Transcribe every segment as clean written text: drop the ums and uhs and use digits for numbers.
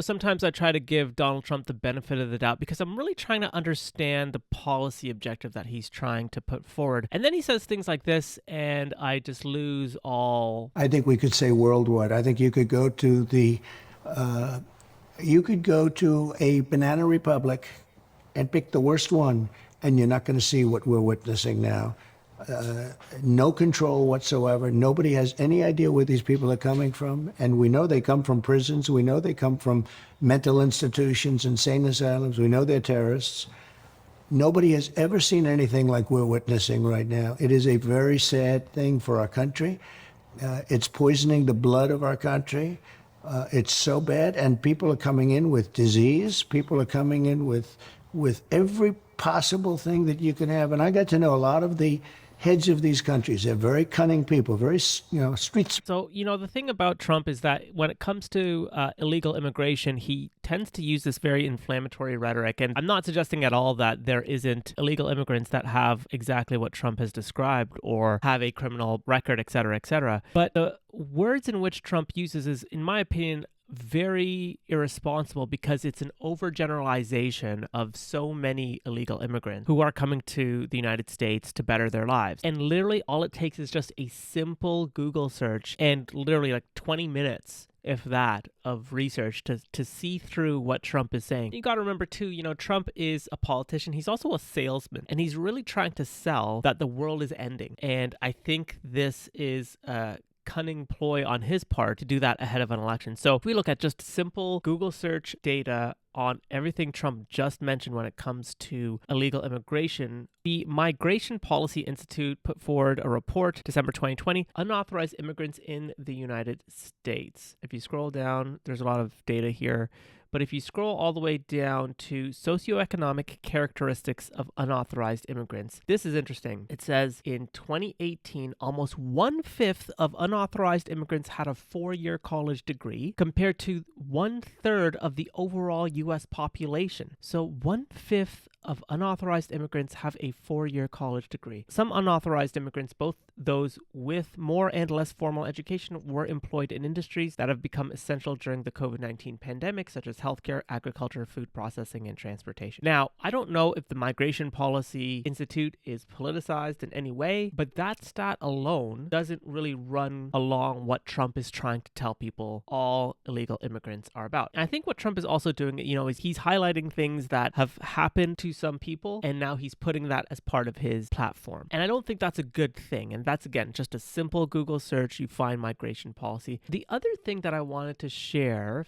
Sometimes I try to give Donald Trump the benefit of the doubt because I'm really trying to understand the policy objective that he's trying to put forward. And then he says things like this, and I just lose all. I think we could say worldwide. I think you could go to a banana republic and pick the worst one, and you're not going to see what we're witnessing now. No control whatsoever. Nobody has any idea where these people are coming from. And we know they come from prisons. We know they come from mental institutions, insane asylums. We know they're terrorists. Nobody has ever seen anything like we're witnessing right now. It is a very sad thing for our country. It's poisoning the blood of our country. It's so bad. And people are coming in with disease. People are coming in with every possible thing that you can have. And I got to know a lot of the heads of these countries. They're very cunning people, very, street. So, the thing about Trump is that when it comes to illegal immigration, he tends to use this very inflammatory rhetoric. And I'm not suggesting at all that there isn't illegal immigrants that have exactly what Trump has described or have a criminal record, et cetera, et cetera. But the words in which Trump uses is, in my opinion, very irresponsible because it's an overgeneralization of so many illegal immigrants who are coming to the United States to better their lives. And literally all it takes is just a simple Google search and literally like 20 minutes, if that, of research to see through what Trump is saying. You got to remember too, Trump is a politician. He's also a salesman, and he's really trying to sell that the world is ending. And I think this is cunning ploy on his part to do that ahead of an election. So if we look at just simple Google search data on everything Trump just mentioned when it comes to illegal immigration, the Migration Policy Institute put forward a report, December 2020, unauthorized immigrants in the United States. If you scroll down, there's a lot of data here. But if you scroll all the way down to socioeconomic characteristics of unauthorized immigrants, this is interesting. It says in 2018, almost 1/5 of unauthorized immigrants had a 4-year college degree compared to 1/3 of the overall U.S. population. So 1/5 of unauthorized immigrants have a 4-year college degree. Some unauthorized immigrants, both those with more and less formal education, were employed in industries that have become essential during the COVID-19 pandemic, such as healthcare, agriculture, food processing, and transportation. Now, I don't know if the Migration Policy Institute is politicized in any way, but that stat alone doesn't really run along what Trump is trying to tell people all illegal immigrants are about. And I think what Trump is also doing, is he's highlighting things that have happened to some people, and now he's putting that as part of his platform. And I don't think that's a good thing. And that's, again, just a simple Google search. You find migration policy. The other thing I want to share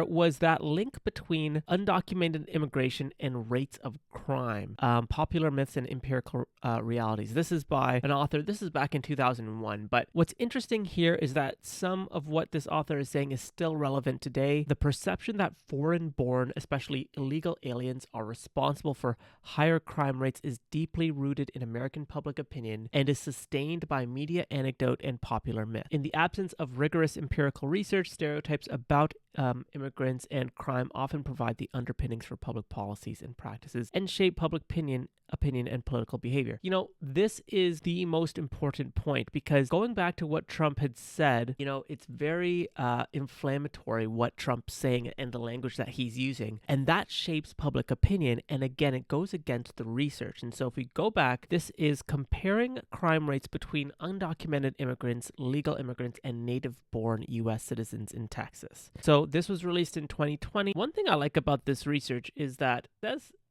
was that link between undocumented immigration and rates of crime, popular myths and empirical realities. This is by an author. This is back in 2001. But what's interesting here is that some of what this author is saying is still relevant today. The perception that foreign-born, especially illegal aliens, are responsible for higher crime rates is deeply rooted in American public opinion and is sustained by media anecdote and popular myth. In the absence of rigorous empirical research, stereotypes about immigrants and crime often provide the underpinnings for public policies and practices and shape public opinion and political behavior. This is the most important point because going back to what Trump had said, it's very inflammatory what Trump's saying and the language that he's using, and that shapes public opinion. And again, it goes against the research. And so if we go back, this is comparing crime rates between undocumented immigrants, legal immigrants, and native-born U.S. citizens in Texas. So this was released in 2020. One thing I like about this research is that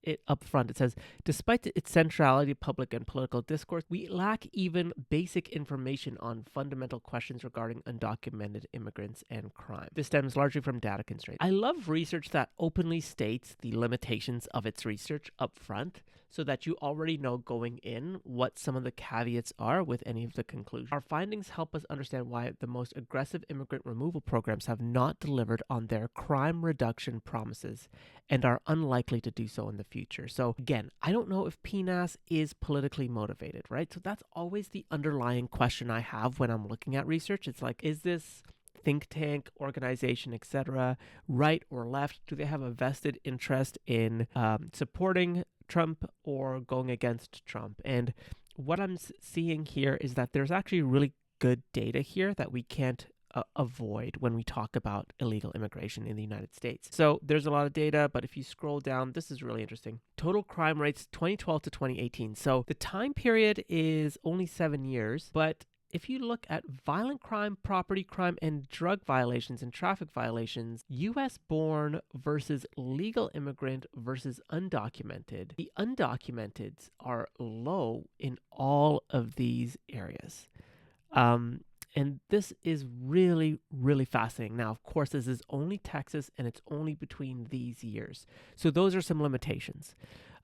it up front. It says, despite its centrality to public and political discourse, we lack even basic information on fundamental questions regarding undocumented immigrants and crime. This stems largely from data constraints. I love research that openly states the limitations of its research up front so that you already know going in what some of the caveats are with any of the conclusions. Our findings help us understand why the most aggressive immigrant removal programs have not delivered on their crime reduction promises and are unlikely to do so in the future. So again, I don't know if PNAS is politically motivated, right? So that's always the underlying question I have when I'm looking at research. It's like, is this think tank, organization, etc., right or left? Do they have a vested interest in supporting Trump or going against Trump? And what I'm seeing here is that there's actually really good data here that we can't avoid when we talk about illegal immigration in the United States. So there's a lot of data, but if you scroll down, this is really interesting. Total crime rates 2012 to 2018. So the time period is only 7 years, but if you look at violent crime, property crime, and drug violations and traffic violations, US born versus legal immigrant versus undocumented, the undocumented are low in all of these areas. And this is really, really fascinating. Now, of course, this is only Texas, and it's only between these years. So those are some limitations.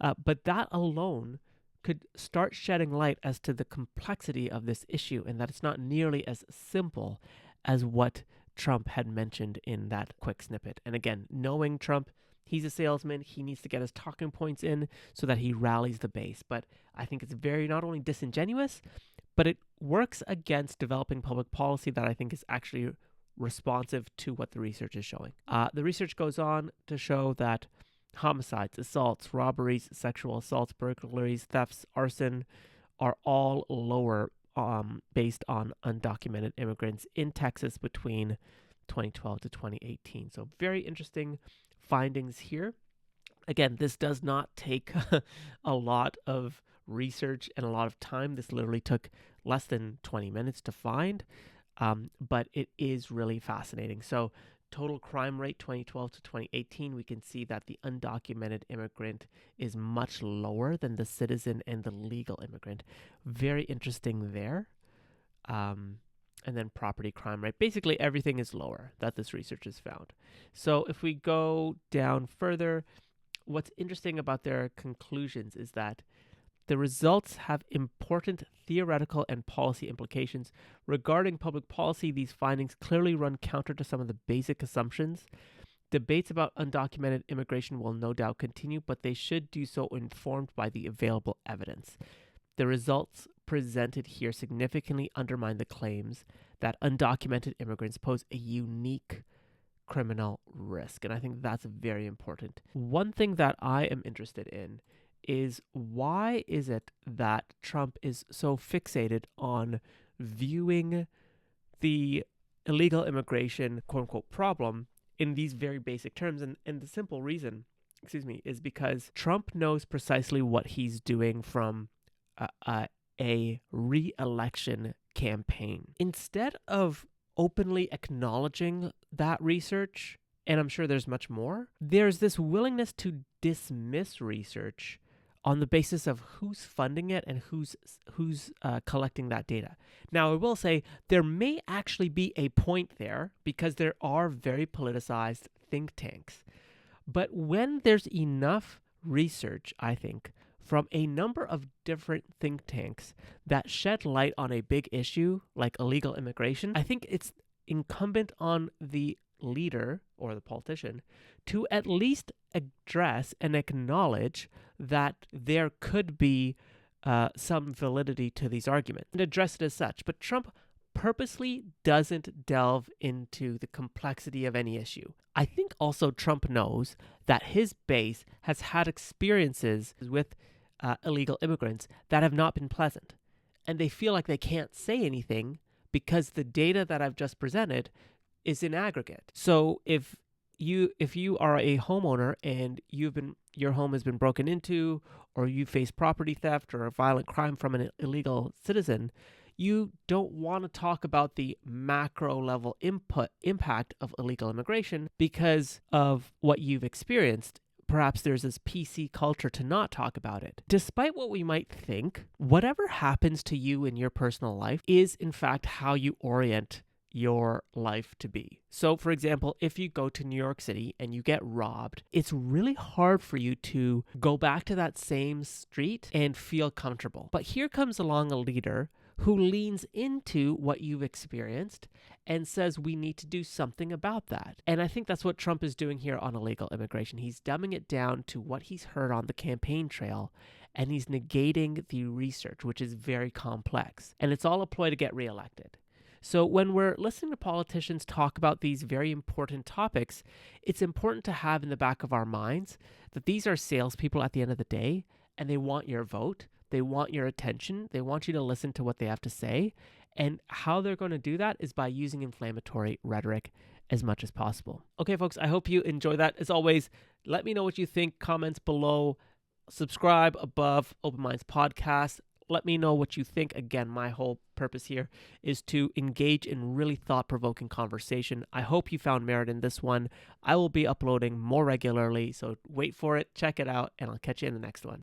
But that alone could start shedding light as to the complexity of this issue, and that it's not nearly as simple as what Trump had mentioned in that quick snippet. And again, knowing Trump, he's a salesman. He needs to get his talking points in so that he rallies the base. But I think it's very not only disingenuous, but it works against developing public policy that I think is actually responsive to what the research is showing. The research goes on to show that homicides, assaults, robberies, sexual assaults, burglaries, thefts, arson are all lower based on undocumented immigrants in Texas between 2012 to 2018. So very interesting findings here. Again, this does not take a lot of research and a lot of time. This literally took less than 20 minutes to find, but it is really fascinating. So total crime rate 2012 to 2018, we can see that the undocumented immigrant is much lower than the citizen and the legal immigrant. Very interesting there. And then property crime rate. Basically, everything is lower that this research has found. So if we go down further, what's interesting about their conclusions is that the results have important theoretical and policy implications. Regarding public policy, these findings clearly run counter to some of the basic assumptions. Debates about undocumented immigration will no doubt continue, but they should do so informed by the available evidence. The results presented here significantly undermine the claims that undocumented immigrants pose a unique criminal risk. And I think that's very important. One thing that I am interested in is why is it that Trump is so fixated on viewing the illegal immigration quote unquote problem in these very basic terms? And the simple reason, is because Trump knows precisely what he's doing from a re-election campaign. Instead of openly acknowledging that research, and I'm sure there's much more, there's this willingness to dismiss research on the basis of who's funding it and who's collecting that data. Now, I will say there may actually be a point there because there are very politicized think tanks. But when there's enough research, I think, from a number of different think tanks that shed light on a big issue like illegal immigration, I think it's incumbent on the leader or the politician to at least address and acknowledge that there could be some validity to these arguments and address it as such. But Trump purposely doesn't delve into the complexity of any issue. I think also Trump knows that his base has had experiences with illegal immigrants that have not been pleasant. And they feel like they can't say anything because the data that I've just presented is in aggregate. So if you are a homeowner and your home has been broken into, or you face property theft or a violent crime from an illegal citizen, you don't want to talk about the macro level impact of illegal immigration because of what you've experienced. Perhaps there's this PC culture to not talk about it. Despite what we might think, whatever happens to you in your personal life is in fact how you orient your life to be. So for example, if you go to New York City and you get robbed, it's really hard for you to go back to that same street and feel comfortable. But here comes along a leader who leans into what you've experienced and says we need to do something about that. And I think that's what Trump is doing here on illegal immigration. He's dumbing it down to what he's heard on the campaign trail, and he's negating the research, which is very complex. And it's all a ploy to get reelected. So when we're listening to politicians talk about these very important topics, it's important to have in the back of our minds that these are salespeople at the end of the day, and they want your vote. They want your attention. They want you to listen to what they have to say. And how they're going to do that is by using inflammatory rhetoric as much as possible. Okay, folks, I hope you enjoy that. As always, let me know what you think. Comments below. Subscribe above Open Minds Podcast. Let me know what you think. Again, my whole purpose here is to engage in really thought-provoking conversation. I hope you found merit in this one. I will be uploading more regularly, so wait for it, check it out, and I'll catch you in the next one.